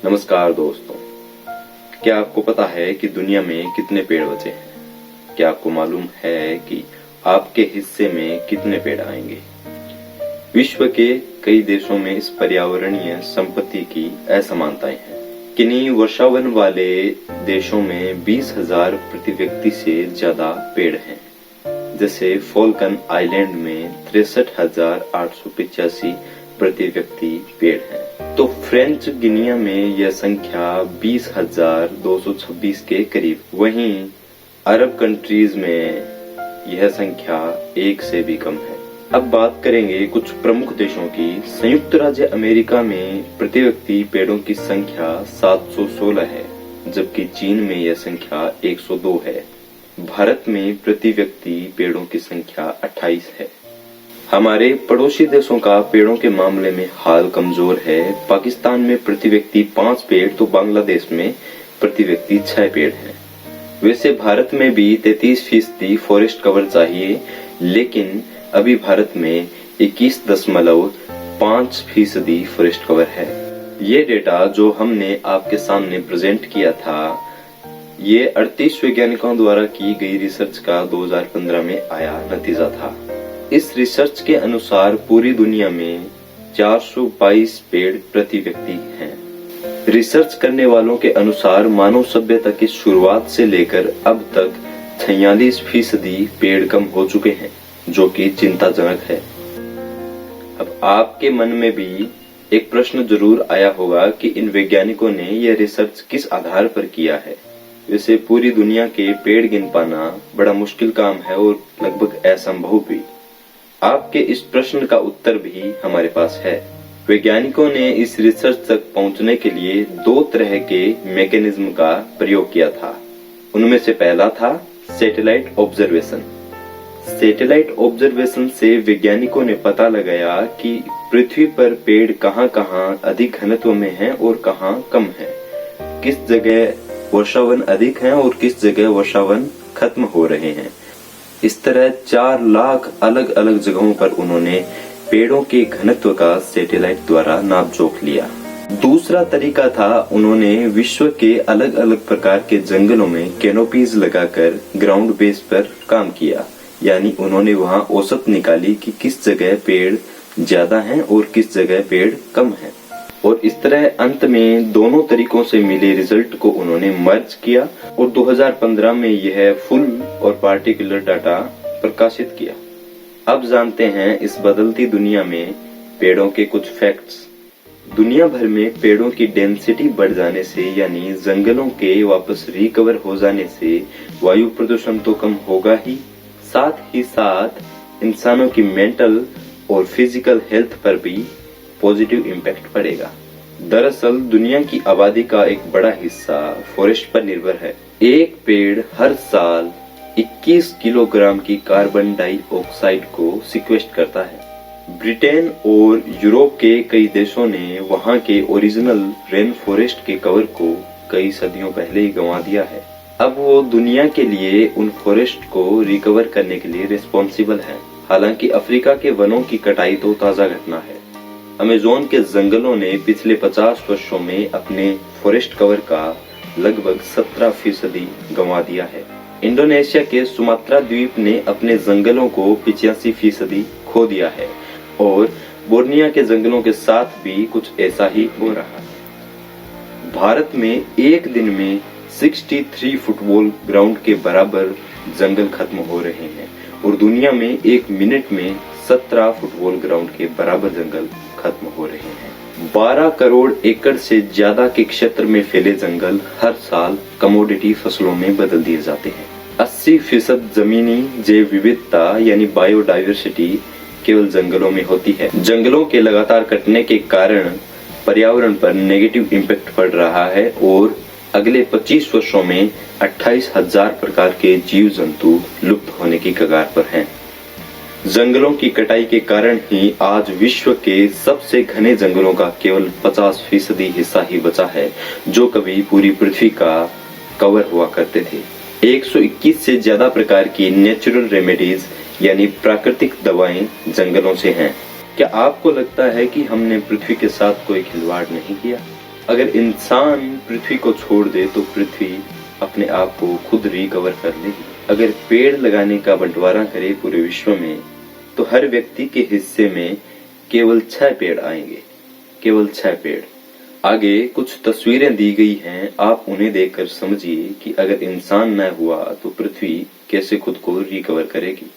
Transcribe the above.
नमस्कार दोस्तों, क्या आपको पता है कि दुनिया में कितने पेड़ बचे हैं? क्या आपको मालूम है कि आपके हिस्से में कितने पेड़ आएंगे? विश्व के कई देशों में इस पर्यावरणीय संपत्ति की असमानताएं हैं। किन्हीं वर्षावन वाले देशों में 20,000 प्रति व्यक्ति से ज्यादा पेड़ हैं। जैसे फॉल्कन आइलैंड में 63,885 प्रति व्यक्ति पेड़ हैं। तो फ्रेंच गिनिया में यह संख्या 20,226 के करीब। वहीं अरब कंट्रीज में यह संख्या 1 से भी कम है। अब बात करेंगे कुछ प्रमुख देशों की। संयुक्त राज्य अमेरिका में प्रति व्यक्ति पेड़ों की संख्या 716 है, जबकि चीन में यह संख्या 102 है। भारत में प्रति व्यक्ति पेड़ों की संख्या 28 है। हमारे पड़ोसी देशों का पेड़ों के मामले में हाल कमजोर है। पाकिस्तान में प्रति व्यक्ति 5 पेड़ तो बांग्लादेश में प्रति व्यक्ति 6 पेड़ हैं। वैसे भारत में भी 33% फॉरेस्ट कवर चाहिए, लेकिन अभी भारत में 21.5% फॉरेस्ट कवर है। ये डेटा जो हमने आपके सामने प्रेजेंट किया था, ये 38 वैज्ञानिकों द्वारा की गई रिसर्च का 2015 में आया नतीजा था। इस रिसर्च के अनुसार पूरी दुनिया में 422 पेड़ प्रति व्यक्ति हैं। रिसर्च करने वालों के अनुसार मानव सभ्यता की शुरुआत से लेकर अब तक 46% पेड़ कम हो चुके हैं, जो कि चिंताजनक है। अब आपके मन में भी एक प्रश्न जरूर आया होगा कि इन वैज्ञानिकों ने यह रिसर्च किस आधार पर किया है। वैसे पूरी दुनिया के पेड़ गिन पाना बड़ा मुश्किल काम है और लगभग असंभव भी। आपके इस प्रश्न का उत्तर भी हमारे पास है। वैज्ञानिकों ने इस रिसर्च तक पहुंचने के लिए 2 तरह के मैकेनिज्म का प्रयोग किया था। उनमें से पहला था सैटेलाइट ऑब्जर्वेशन। सैटेलाइट ऑब्जर्वेशन से वैज्ञानिकों ने पता लगाया कि पृथ्वी पर पेड़ कहां-कहां अधिक घनत्व में हैं और कहां कम हैं, किस जगह वर्षावन अधिक है और किस जगह वर्षावन खत्म हो रहे हैं। इस तरह 4 लाख अलग अलग जगहों पर उन्होंने पेड़ों के घनत्व का सैटेलाइट द्वारा नाप जोख लिया। दूसरा तरीका था, उन्होंने विश्व के अलग अलग प्रकार के जंगलों में कैनोपीज लगाकर ग्राउंड बेस पर काम किया। यानी उन्होंने वहां औसत निकाली कि किस जगह पेड़ ज्यादा हैं और किस जगह पेड़ कम हैं। और इस तरह अंत में दोनों तरीकों से मिले रिजल्ट को उन्होंने मर्ज किया और 2015 में यह फुल और पार्टिकुलर डाटा प्रकाशित किया। अब जानते हैं इस बदलती दुनिया में पेड़ों के कुछ फैक्ट्स। दुनिया भर में पेड़ों की डेंसिटी बढ़ जाने से, यानी जंगलों के वापस रिकवर हो जाने से वायु प्रदूषण तो कम होगा ही साथ इंसानों की मेंटल और फिजिकल हेल्थ पर भी पॉजिटिव इम्पैक्ट पड़ेगा। दरअसल दुनिया की आबादी का एक बड़ा हिस्सा फॉरेस्ट पर निर्भर है। एक पेड़ हर साल 21 किलोग्राम की कार्बन डाइऑक्साइड को सिक्वेस्ट करता है। ब्रिटेन और यूरोप के कई देशों ने वहां के ओरिजिनल रेन फॉरेस्ट के कवर को कई सदियों पहले ही गंवा दिया है। अब वो दुनिया के लिए उन फॉरेस्ट को रिकवर करने के लिए रिस्पॉन्सिबल है। हालांकि अफ्रीका के वनों की कटाई तो ताजा घटना है। अमेज़न के जंगलों ने पिछले 50 वर्षों में अपने फॉरेस्ट कवर का लगभग 17% गंवा दिया है। इंडोनेशिया के सुमात्रा द्वीप ने अपने जंगलों को 85% खो दिया है और बोर्निया के जंगलों के साथ भी कुछ ऐसा ही हो रहा है। भारत में एक दिन में 63 फुटबॉल ग्राउंड के बराबर जंगल खत्म हो रहे हैं और दुनिया में एक मिनट में 17 फुटबॉल ग्राउंड के बराबर जंगल खत्म हो रहे हैं। 12 करोड़ एकड़ से ज्यादा के क्षेत्र में फैले जंगल हर साल कमोडिटी फसलों में बदल दिए जाते हैं। 80% जमीनी जैव विविधता यानी बायोडाइवर्सिटी केवल जंगलों में होती है। जंगलों के लगातार कटने के कारण पर्यावरण पर नेगेटिव इम्पैक्ट पड़ रहा है और अगले 25 वर्षों में 28,000 प्रकार के जीव जंतु लुप्त होने की कगार पर हैं। जंगलों की कटाई के कारण ही आज विश्व के सबसे घने जंगलों का केवल 50% हिस्सा ही बचा है, जो कभी पूरी पृथ्वी का कवर हुआ करते थे। 121 से ज्यादा प्रकार की नेचुरल रेमेडीज यानी प्राकृतिक दवाएं जंगलों से हैं। क्या आपको लगता है कि हमने पृथ्वी के साथ कोई खिलवाड़ नहीं किया? अगर इंसान पृथ्वी को छोड़ दे तो पृथ्वी अपने आप को खुद रिकवर कर लेगी। अगर पेड़ लगाने का बंटवारा करे पूरे विश्व में तो हर व्यक्ति के हिस्से में केवल 6 पेड़ आएंगे, केवल 6 पेड़। आगे कुछ तस्वीरें दी गई हैं, आप उन्हें देखकर समझिए कि अगर इंसान न हुआ तो पृथ्वी कैसे खुद को रिकवर करेगी।